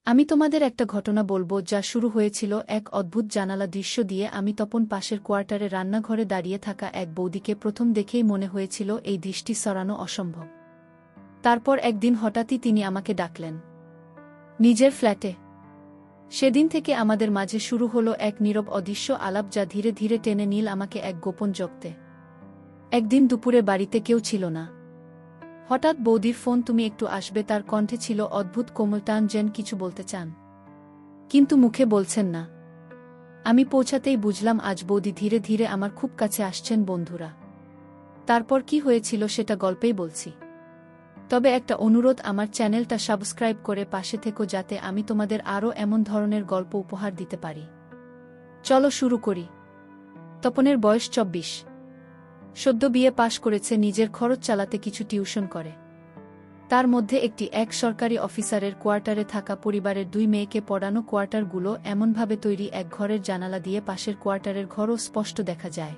আমি তোমাদের একটা ঘটনা বলবো যা শুরু হয়েছিল এক অদ্ভুত জানালা দৃশ্য দিয়ে। আমি তপন পাশের কোয়ার্টারে রান্নাঘরে দাঁড়িয়ে থাকা এক বৌদিকে প্রথম দেখেই মনে হয়েছিল এই দৃষ্টি সরানো অসম্ভব। তারপর একদিন হঠাৎই তিনি আমাকে ডাকলেন নিজের ফ্ল্যাটে। সেদিন থেকে আমাদের মাঝে শুরু হলো এক নীরব অদৃশ্য আলাপ যা ধীরে ধীরে টেনে নিল আমাকে এক গোপন জগতে। একদিন দুপুরে বাড়িতে কেউ ছিল না। হঠাৎ বৌদির ফোন, তুমি একটু আসবে। তার কণ্ঠে ছিল অদ্ভুত কোমল টান, যেন কিছু বলতে চান কিন্তু মুখে বলছেন না। আমি পৌঁছাতেই বুঝলাম আজ বৌদি ধীরে ধীরে আমার খুব কাছে আসছেন। বন্ধুরা, তারপর কি হয়েছিল সেটা গল্পেই বলছি। তবে একটা অনুরোধ, আমার চ্যানেলটা সাবস্ক্রাইব করে পাশে থেকো যাতে আমি তোমাদের আরও এমন ধরনের গল্প উপহার দিতে পারি। চলো শুরু করি। তপনের বয়স 24। সদ্য বিয়ে পাশ করেছে, নিজের খরচ চালাতে কিছু টিউশন করে। তার মধ্যে একটি এক সরকারি অফিসারের কোয়ার্টারে থাকা পরিবারের 2 মেয়েকে পড়ানো। কোয়ার্টারগুলো এমনভাবে তৈরি, এক ঘরের জানালা দিয়ে পাশের কোয়ার্টারের ঘরও স্পষ্ট দেখা যায়।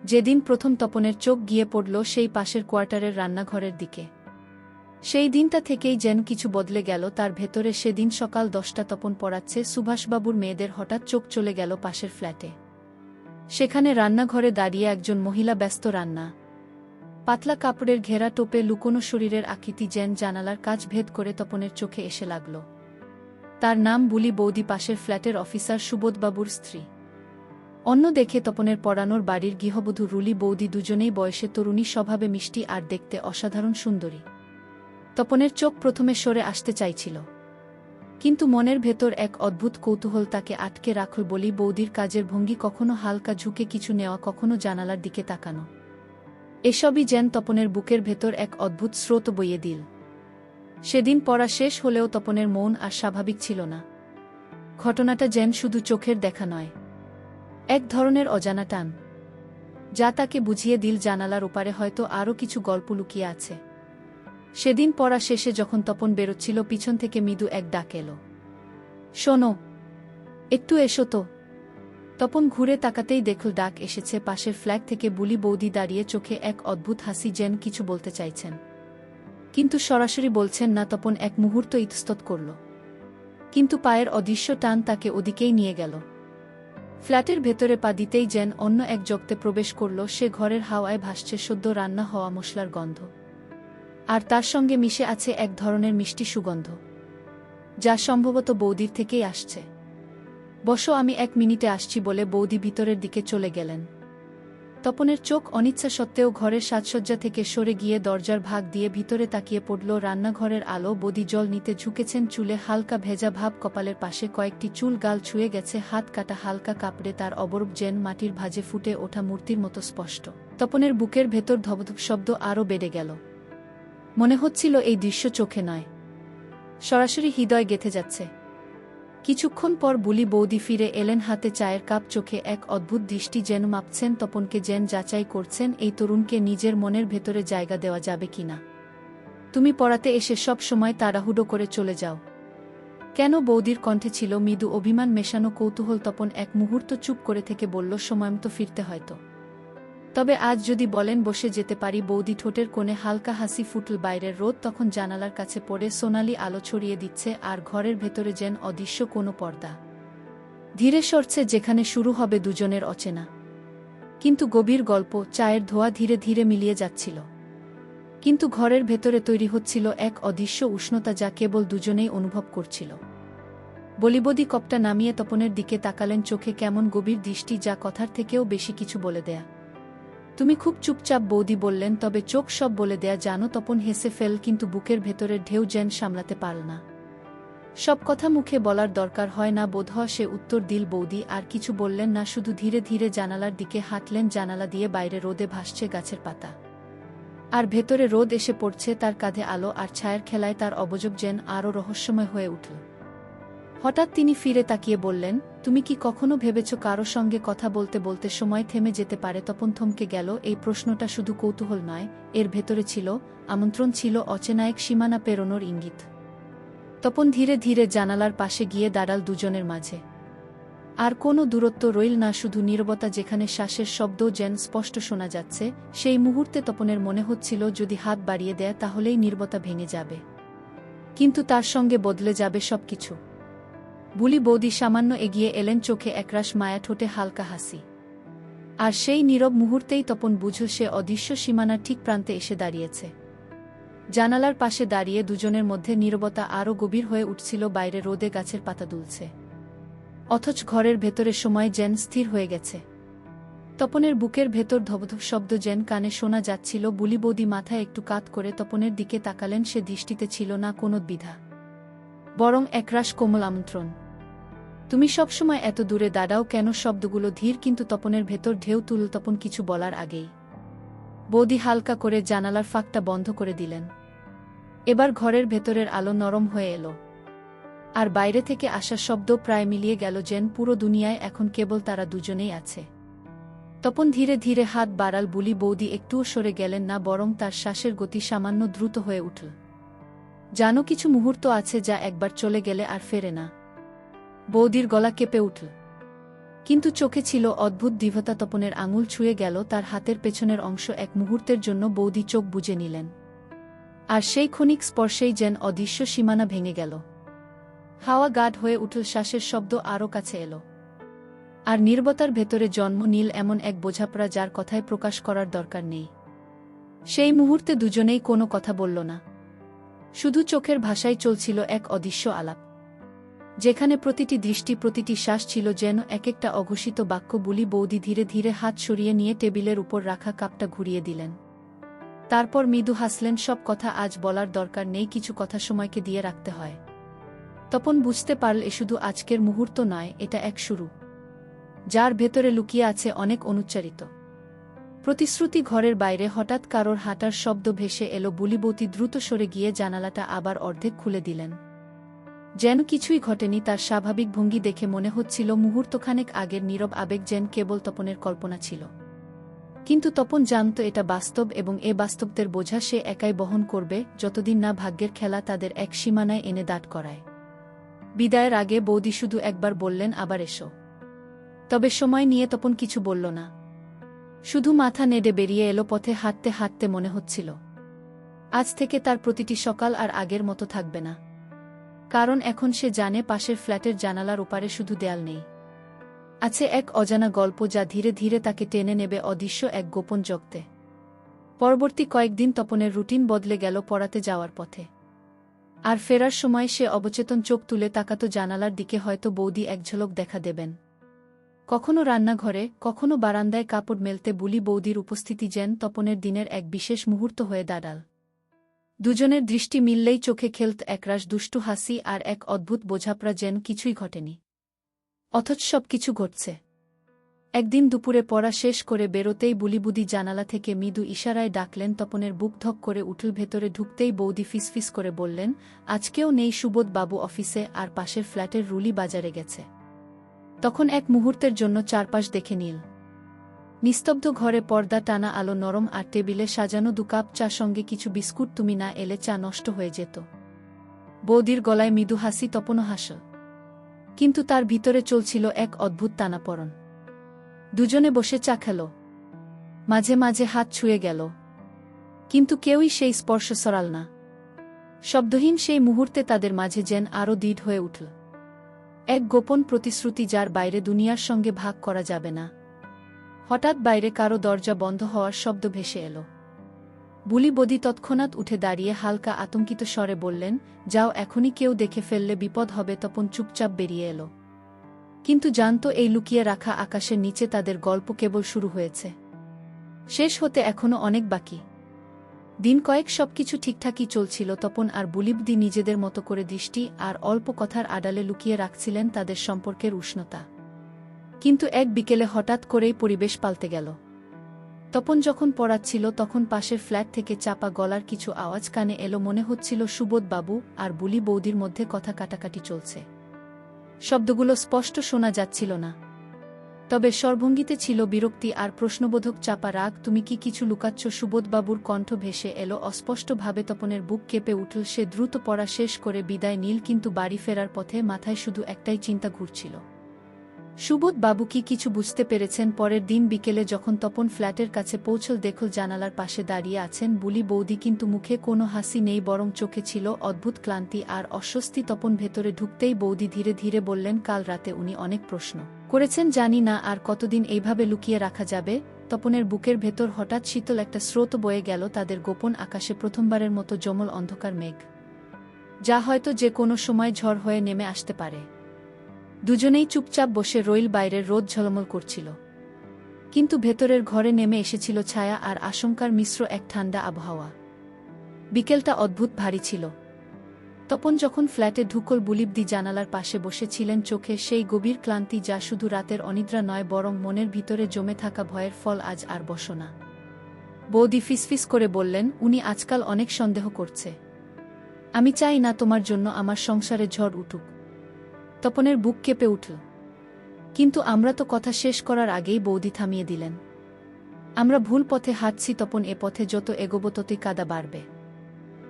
যেদিন প্রথম তপনের চোখ গিয়ে পড়ল সেই পাশের কোয়ার্টারের রান্নাঘরের দিকে, সেই দিনটা থেকেই যেন কিছু বদলে গেল তার ভেতরে। সেদিন সকাল 10টা, তপন পড়াচ্ছে সুভাষবাবুর মেয়েদের। হঠাৎ চোখ চলে গেল পাশের ফ্ল্যাটে। সেখানে রান্নাঘরে দাঁড়িয়ে একজন মহিলা, ব্যস্ত রান্না। পাতলা কাপড়ের ঘেরা টোপে লুকোনো শরীরের আকৃতি যেন জানালার কাচ ভেদ করে তপনের চোখে এসে লাগল। তার নাম বুলি বৌদি, পাশের ফ্ল্যাটের অফিসার সুবোধবাবুর স্ত্রী। অন্য দেখে তপনের পড়ানোর বাড়ির গৃহবধূ রুলি বৌদি, দুজনেই বয়সে তরুণী, স্বভাবে মিষ্টি আর দেখতে অসাধারণ সুন্দরী। তপনের চোখ প্রথমে সরে আসতে চাইছিল, কিন্তু মনের ভেতর এক অদ্ভুত কৌতূহল তাকে আটকে রাখল। বলি বৌদির কাজের ভঙ্গি, কখনো হালকা ঝুঁকে কিছু নেওয়া, কখনো জানালার দিকে তাকানো, এসবই যেন তপনের বুকের ভেতর এক অদ্ভুত স্রোত বইয়ে দিল। সেদিন পড়া শেষ হলেও তপনের মন আর স্বাভাবিক ছিল না। ঘটনাটা যেন শুধু চোখের দেখা নয়, এক ধরনের অজানা টান যা তাকে বুঝিয়ে দিল জানালার ওপারে হয়তো আরও কিছু গল্প লুকিয়ে আছে। সেদিন পড়া শেষে যখন তপন বেরোচ্ছিল, পিছন থেকে মৃদু এক ডাক এলো, শোনো, একটু এসো তো। তপন ঘুরে তাকাতেই দেখল ডাক এসেছে পাশের ফ্ল্যাট থেকে বুলি বৌদি, দাঁড়িয়ে, চোখে এক অদ্ভুত হাসি, যেন কিছু বলতে চাইছেন কিন্তু সরাসরি বলছেন না। তপন এক মুহূর্ত ইতস্তত করল, কিন্তু পায়ের অদৃশ্য টান তাকে ওদিকেই নিয়ে গেল। ফ্ল্যাটের ভেতরে পা দিতেই যেন অন্য এক জগতে প্রবেশ করল সে। ঘরের হাওয়ায় ভাসছে সদ্য রান্না হওয়া মশলার গন্ধ, আর তার সঙ্গে মিশে আছে এক ধরনের মিষ্টি সুগন্ধ যা সম্ভবত বৌদির থেকেই আসছে। বসো, আমি 1 মিনিটে আসছি বলে বৌদি ভিতরের দিকে চলে গেলেন। তপনের চোখ অনিচ্ছা সত্ত্বেও ঘরের সাজসজ্জা থেকে সরে গিয়ে দরজার ভাগ দিয়ে ভিতরে তাকিয়ে পড়ল রান্নাঘরের আলো। বৌদি জল নিতে ঝুঁকেছেন, চুলে হালকা ভেজা ভাব, কপালের পাশে কয়েকটি চুল গাল ছুঁয়ে গেছে, হাত কাটা হালকা কাপড়ে তার অবরূপ যেন মাটির ভাঁজে ফুটে ওঠা মূর্তির মতো স্পষ্ট। তপনের বুকের ভেতর ধবধব শব্দ আরও বেড়ে গেল। মনে হচ্ছিল এই দৃশ্য চোখে নয়, সরাসরি হৃদয় গেঁথে যাচ্ছে। কিছুক্ষণ পর বুলি বৌদি ফিরে এলেন, হাতে চায়ের কাপ, চোখে এক অদ্ভুত দৃষ্টি, যেন মাপছেন তপনকে, যেন যাচাই করছেন এই তরুণকে নিজের মনের ভেতরে জায়গা দেওয়া যাবে কিনা। তুমি পড়াতে এসে সব সময় তাড়াহুড়ো করে চলে যাও কেন? বৌদির কণ্ঠে ছিল মৃদু অভিমান মেশানো কৌতূহল। তপন এক মুহূর্ত চুপ করে থেকে বলল, সময়মতো ফিরতে হয়তো, তবে আজ যদি বলেন বসে যেতে পারি। বৌদি ঠোঁটের কোণে হালকা হাসি ফুটল। বাইরের রোদ তখন জানালার কাছে পড়ে সোনালি আলো ছড়িয়ে দিচ্ছে, আর ঘরের ভেতরে যেন অদৃশ্য কোনো পর্দা ধীরে সরছে, যেখানে শুরু হবে দুজনের অচেনা কিন্তু গভীর গল্প। চায়ের ধোঁয়া ধীরে ধীরে মিলিয়ে যাচ্ছিল, কিন্তু ঘরের ভেতরে তৈরি হচ্ছিল এক অদৃশ্য উষ্ণতা যা কেবল দুজনেই অনুভব করছিল। বলিবদি কপটা নামিয়ে তপনের দিকে তাকালেন, চোখে কেমন গভীর দৃষ্টি যা কথার থেকেও বেশি কিছু বলে দেয়া। তুমি খুব চুপচাপ, বৌদি বললেন, তবে চোখ সব বলে দেয়া জানো। তপন হেসে ফেল, কিন্তু বুকের ভেতরের ঢেউ যেন সামলাতে পারল না। সব কথা মুখে বলার দরকার হয় না বোধহয়, সে উত্তর দিল। বৌদি আর কিছু বললেন না, শুধু ধীরে ধীরে জানালার দিকে হাঁটলেন। জানালা দিয়ে বাইরে রোদে ভাসছে গাছের পাতা, আর ভেতরে রোদ এসে পড়ছে তার কাঁধে। আলো আর ছায়ার খেলায় তার অবয়ব যেন আরও রহস্যময় হয়ে উঠল। হঠাৎ তিনি ফিরে তাকিয়ে বললেন, তুমি কি কখনো ভেবেছ কারো সঙ্গে কথা বলতে বলতে সময় থেমে যেতে পারে? তপন থমকে গেল। এই প্রশ্নটা শুধু কৌতূহল নয়, এর ভেতরে ছিল আমন্ত্রণ, ছিল অচেনা এক সীমানা পেরোনোর ইঙ্গিত। তপন ধীরে ধীরে জানালার পাশে গিয়ে দাঁড়াল। দুজনের মাঝে আর কোনো দূরত্ব রইল না, শুধু নীরবতা, যেখানে শ্বাসের শব্দও যেন স্পষ্ট শোনা যাচ্ছে। সেই মুহূর্তে তপনের মনে হচ্ছিল যদি হাত বাড়িয়ে দেয় তাহলেই নীরবতা ভেঙে যাবে। কিন্তু তার সঙ্গে বদলে যাবে সবকিছু। বুলি বৌদি সামান্য এগিয়ে এলেন, চোখে একরাশ মায়া, ঠোঁটে হালকা হাসি। আর সেই নীরব মুহূর্তেই তপন বুঝল সে অদৃশ্য সীমানার ঠিক প্রান্তে এসে দাঁড়িয়েছে। জানালার পাশে দাঁড়িয়ে দুজনের মধ্যে নীরবতা আরও গভীর হয়ে উঠছিল। বাইরে রোদে গাছের পাতা দুলছে, অথচ ঘরের ভেতরে সময় যেন স্থির হয়ে গেছে। তপনের বুকের ভেতর ধবধব শব্দ যেন কানে শোনা যাচ্ছিল। বুলি বৌদি মাথায় একটু কাত করে তপনের দিকে তাকালেন। সে দৃষ্টিতে ছিল না কোনো দ্বিধা, বরং একরাশ কোমল আমন্ত্রণ। তুমি সবসময় এত দূরে দাঁড়াও কেন? শব্দগুলো ধীর, কিন্তু তপনের ভেতর ঢেউ তুলল। তপন কিছু বলার আগেই বৌদি হালকা করে জানালার ফাঁকটা বন্ধ করে দিলেন। এবার ঘরের ভেতরের আলো নরম হয়ে এলো, আর বাইরে থেকে আসা শব্দ প্রায় মিলিয়ে গেল, যেন পুরো দুনিয়ায় এখন কেবল তারা দুজনেই আছে। তপন ধীরে ধীরে হাত বাড়াল। বুলি বৌদি একটুও সরে গেলেন না, বরং তার শ্বাসের গতি সামান্য দ্রুত হয়ে উঠল। জানো, কিছু মুহূর্ত আছে যা একবার চলে গেলে আর ফেরে না। বৌদির গলা কেঁপে উঠল, কিন্তু চোখে ছিল অদ্ভুত দৃঢ়তা। তপনের আঙুল ছুঁয়ে গেল তার হাতের পেছনের অংশ। এক মুহূর্তের জন্য বৌদি চোখ বুজে নিলেন, আর সেই ক্ষণিক স্পর্শেই যেন অদৃশ্য সীমানা ভেঙে গেল। হাওয়া গাঢ় হয়ে উঠল, শ্বাসের শব্দ আরও কাছে এলো, আর নীরবতার ভেতরে জন্ম নিল এমন এক বোঝাপড়া যার কথায় প্রকাশ করার দরকার নেই। সেই মুহূর্তে দুজনেই কোনো কথা বলল না, শুধু চোখের ভাষায় চলছিল এক অদৃশ্য আলাপ, যেখানে প্রতিটি দৃষ্টি, প্রতিটি শ্বাস ছিল যেন এক একটা অঘোষিত বাক্য। বুলি বৌদি ধীরে ধীরে হাত সরিয়ে নিয়ে টেবিলের উপর রাখা কাপটা ঘুরিয়ে দিলেন। তারপর মৃদু হাসলেন। সব কথা আজ বলার দরকার নেই, কিছু কথা সময়কে দিয়ে রাখতে হয়। তপন বুঝতে পারল এ শুধু আজকের মুহূর্ত নয়, এটা এক শুরু, যার ভেতরে লুকিয়ে আছে অনেক অনুচ্চারিত প্রতিশ্রুতি। ঘরের বাইরে হঠাৎ কারোর হাঁটার শব্দ ভেসে এলো। বুলি বৌদি দ্রুত সরে গিয়ে জানালাটা আবার অর্ধেক খুলে দিলেন, যেন কিছুই ঘটেনি। তার স্বাভাবিক ভঙ্গি দেখে মনে হচ্ছিল মুহূর্তখানেক আগের নীরব আবেগ যেন কেবল তপনের কল্পনা ছিল। কিন্তু তপন জানত এটা বাস্তব, এবং এ বাস্তবদের বোঝা সে একাই বহন করবে, যতদিন না ভাগ্যের খেলা তাদের এক সীমানায় এনে দাঁড় করায়। বিদায়ের আগে বৌদি শুধু একবার বললেন, আবার এসো। তবে সময় নিয়ে তপন কিছু বলল না, শুধু মাথা নেড়ে বেরিয়ে এলো। পথে হাঁটতে হাঁটতে মনে হচ্ছিল আজ থেকে তার প্রতিটি সকাল আর আগের মতো থাকবে না, কারণ এখন সে জানে পাশের ফ্ল্যাটের জানালার ওপারে শুধু দেয়াল নেই, আছে এক অজানা গল্প যা ধীরে ধীরে তাকে টেনে নেবে অদৃশ্য এক গোপন জগতে। পরবর্তী কয়েকদিন তপনের রুটিন বদলে গেল। পড়াতে যাওয়ার পথে আর ফেরার সময় সে অবচেতন চোখ তুলে তাকাতো জানালার দিকে, হয়তো বৌদি এক ঝলক দেখা দেবেন। কখনো রান্নাঘরে, কখনো বারান্দায় কাপড় মেলতে বুলি বৌদির উপস্থিতি যেন তপনের দিনের এক বিশেষ মুহূর্ত হয়ে দাঁড়াল। দুজনের দৃষ্টি মিললেই চোখে খেলত একরাশ দুষ্টু হাসি আর এক অদ্ভুত বোঝাপড়া, যেন কিছুই ঘটেনি, অথচ সব কিছু ঘটছে। একদিন দুপুরে পড়া শেষ করে বেরোতেই বুলিবুদি জানালা থেকে মৃদু ইশারায় ডাকলেন। তপনের বুক ধক করে উঠল। ভেতরে ঢুকতেই বৌদি ফিসফিস করে বললেন, আজকেও নেই সুবোধ বাবু অফিসে, আর পাশের ফ্ল্যাটের রুলি বাজারে গেছে। তখন এক মুহূর্তের জন্য চারপাশ দেখে নিল। নিস্তব্ধ ঘরে পর্দা টানা আলো, নরম আর টেবিলে সাজানো 2 কাপ চা, সঙ্গে কিছু বিস্কুট। তুমি না এলে চা নষ্ট হয়ে যেত। বৌদির গলায় মৃদু হাসি। তপনও হাসল, কিন্তু তার ভিতরে চলছিল এক অদ্ভুত টানাপড়ন। দুজনে বসে চা খেল, মাঝে মাঝে হাত ছুঁয়ে গেল, কিন্তু কেউই সেই স্পর্শ সরাল না। শব্দহীন সেই মুহূর্তে তাদের মাঝে যেন আরও দৃঢ় হয়ে উঠল এক গোপন প্রতিশ্রুতি, যার বাইরে দুনিয়ার সঙ্গে ভাগ করা যাবে না। হঠাৎ বাইরে কারো দরজা বন্ধ হওয়ার শব্দ ভেসে এলো। বুলি বৌদি তৎক্ষণাৎ উঠে দাঁড়িয়ে হালকা আতঙ্কিত স্বরে বললেন, যাও, এখনই কেউ দেখে ফেললে বিপদ হবে। তপন চুপচাপ বেরিয়ে এলো, কিন্তু জানত এই লুকিয়ে রাখা আকাশের নিচে তাদের গল্প কেবল শুরু হয়েছে, শেষ হতে এখনো অনেক বাকি। দিন কয়েক সবকিছু ঠিকঠাকই চলছিল। তপন আর বুলিবদি নিজেদের মতো করে দৃষ্টি আর অল্প কথার আড়ালে লুকিয়ে রাখছিলেন তাদের সম্পর্কের উষ্ণতা। কিন্তু এক বিকেলে হঠাৎ করেই পরিবেশ পাল্টে গেল। তপন যখন পড়াচ্ছিল তখন পাশের ফ্ল্যাট থেকে চাপা গলার কিছু আওয়াজ কানে এলো। মনে হচ্ছিল সুবোধ বাবু আর বুলি বৌদির মধ্যে কথা কাটাকাটি চলছে। শব্দগুলো স্পষ্ট শোনা যাচ্ছিল না, তবে স্বরভঙ্গিতে ছিল বিরক্তি আর প্রশ্নবোধক চাপা রাগ। তুমি কি কিছু লুকাচ্ছ? সুবোধবাবুর কণ্ঠ ভেসে এলো অস্পষ্টভাবে। তপনের বুক কেঁপে উঠল। সে দ্রুত পড়া শেষ করে বিদায় নিল, কিন্তু বাড়ি ফেরার পথে মাথায় শুধু একটাই চিন্তা ঘুরছিল, সুবোধ বাবু কি কিছু বুঝতে পেরেছেন? পরের দিন বিকেলে যখন তপন ফ্ল্যাটের কাছে পৌঁছল, দেখল জানালার পাশে দাঁড়িয়ে আছেন বুলি বৌদি, কিন্তু মুখে কোনো হাসি নেই, বরং চোখে ছিল অদ্ভুত ক্লান্তি আর অস্বস্তি। তপন ভেতরে ঢুকতেই বৌদি ধীরে ধীরে বললেন, কাল রাতে উনি অনেক প্রশ্ন করেছেন, জানি না আর কতদিন এইভাবে লুকিয়ে রাখা যাবে। তপনের বুকের ভেতর হঠাৎ শীতল একটা স্রোত বয়ে গেল। তাদের গোপন আকাশে প্রথমবারের মতো জমল অন্ধকার মেঘ, যা হয়তো যে কোনো সময় ঝড় হয়ে নেমে আসতে পারে। দুজনেই চুপচাপ বসে রইল। বাইরের রোদ ঝলমল করছিল, কিন্তু ভেতরের ঘরে নেমে এসেছিল ছায়া আর আশঙ্কার মিশ্র এক ঠান্ডা আবহাওয়া। বিকেলটা অদ্ভুত ভারী ছিল। তপন যখন ফ্ল্যাটে ঢুকল, বুলিবদি জানালার পাশে বসেছিলেন, চোখে সেই গভীর ক্লান্তি যা শুধু রাতের অনিদ্রা নয়, বরং মনের ভিতরে জমে থাকা ভয়ের ফল। আজ আর বসো না। বৌদি ফিসফিস করে বললেন, উনি আজকাল অনেক সন্দেহ করছে। আমি চাই না তোমার জন্য আমার সংসারে ঝড় উঠুক। তপনের বুক কেঁপে উঠল। কিন্তু আমরা তো কথা শেষ করার আগেই বৌদি থামিয়ে দিলেন। আমরা ভুল পথে হাঁটছি তপন, এ পথে যত এগোবো ততই কাদা বাড়বে।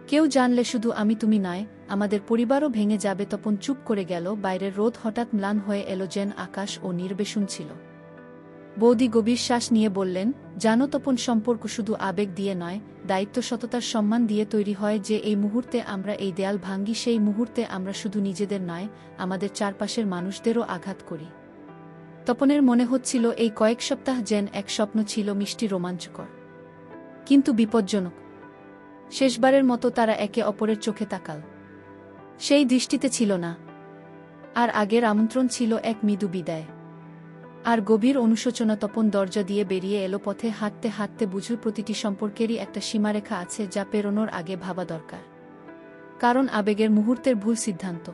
কেউ জানলে শুধু আমি তুমি নয়, আমাদের পরিবারও ভেঙে যাবে। তপন চুপ করে গেল। বাইরের রোদ হঠাৎ ম্লান হয়ে এলো, যেন আকাশ ও নির্বেশুন ছিল। বৌদি গভীর শ্বাস নিয়ে বললেন, জানো তপন, সম্পর্ক শুধু আবেগ দিয়ে নয়, দায়িত্ব সততার সম্মান দিয়ে তৈরি হয়। যে এই মুহূর্তে আমরা এই দেয়াল ভাঙ্গি, সেই মুহূর্তে আমরা শুধু নিজেদের নয়, আমাদের চারপাশের মানুষদেরও আঘাত করি। তপনের মনে হচ্ছিল এই কয়েক সপ্তাহ যেন এক স্বপ্ন ছিল, মিষ্টি, রোমাঞ্চকর, কিন্তু বিপজ্জনক। শেষবারের মতো তারা একে অপরের চোখে তাকাল। সেই দৃষ্টিতে ছিল না আর আগের আমন্ত্রণ, ছিল এক মৃদু বিদায় আর গভীর অনুশোচনা। তপন দরজা দিয়ে বেরিয়ে এলো। পথে হাঁটতে হাঁটতে বুঝল, প্রতিটি সম্পর্কেরই একটা সীমারেখা আছে, যা পেরোনোর আগে ভাবা দরকার। কারণ আবেগের মুহূর্তের ভুল সিদ্ধান্ত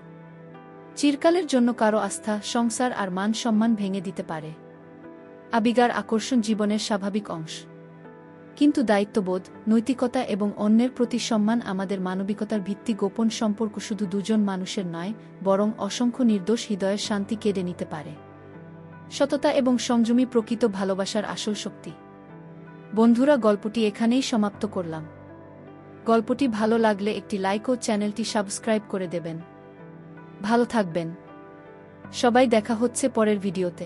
চিরকালের জন্য কারো আস্থা, সংসার আর মান সম্মান ভেঙে দিতে পারে। আবেগের আকর্ষণ জীবনের স্বাভাবিক অংশ, কিন্তু দায়িত্ববোধ, নৈতিকতা এবং অন্যের প্রতি সম্মান আমাদের মানবিকতার ভিত্তি। গোপন সম্পর্ক শুধু দুজন মানুষের নয়, বরং অসংখ্য নির্দোষ হৃদয়ের শান্তি কেড়ে নিতে পারে। সততা এবং সংযমী প্রকৃত ভালোবাসার আসল শক্তি। বন্ধুরা, গল্পটি এখানেই সমাপ্ত করলাম। গল্পটি ভালো লাগলে একটি লাইক ও চ্যানেলটি সাবস্ক্রাইব করে দেবেন। ভালো থাকবেন সবাই, দেখা হচ্ছে পরের ভিডিওতে।